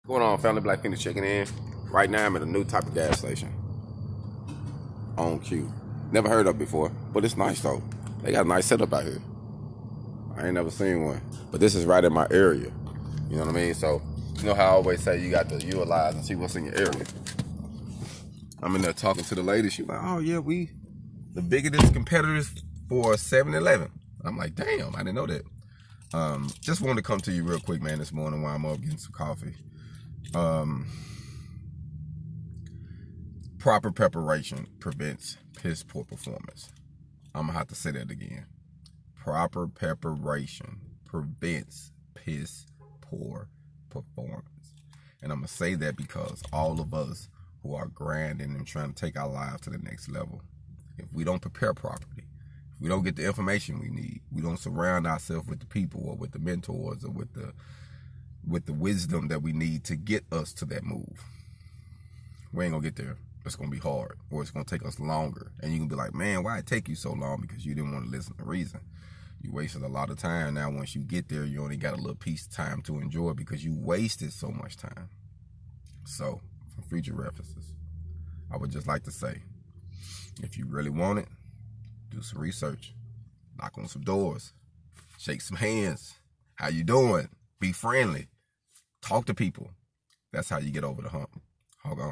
Going on, family? Black Phoenix checking in. Right now I'm at a new type of gas station. On cue. Never heard of before, but it's nice though. They got a nice setup out here. I ain't never seen one. But this is right in my area. You know what I mean? So, you know how I always say you got to utilize and see what's in your area. I'm in there talking to the lady. She's like, oh yeah, we the biggest competitors for 7-Eleven. I'm like, damn, I didn't know that. Just wanted to come to you real quick, man, this morning while I'm up getting some coffee. Proper preparation prevents piss poor performance. I'm gonna have to say that again. Proper preparation prevents piss poor performance. And I'm gonna say that because all of us who are grinding and trying to take our lives to the next level, if we don't prepare properly, if we don't get the information we need, we don't surround ourselves with the people or with the mentors or with the wisdom that we need to get us to that move, we ain't gonna get there. It's gonna be hard, or it's gonna take us longer. And you can be like, man, why it take you so long? Because you didn't want to listen to reason. You wasted a lot of time. Now once you get there, you only got a little piece of time to enjoy because you wasted so much time. So for future references, I would just like to say, if you really want it, do some research, knock on some doors, shake some hands. How you doing? Be friendly. Talk to people. That's how you get over the hump. HogOn.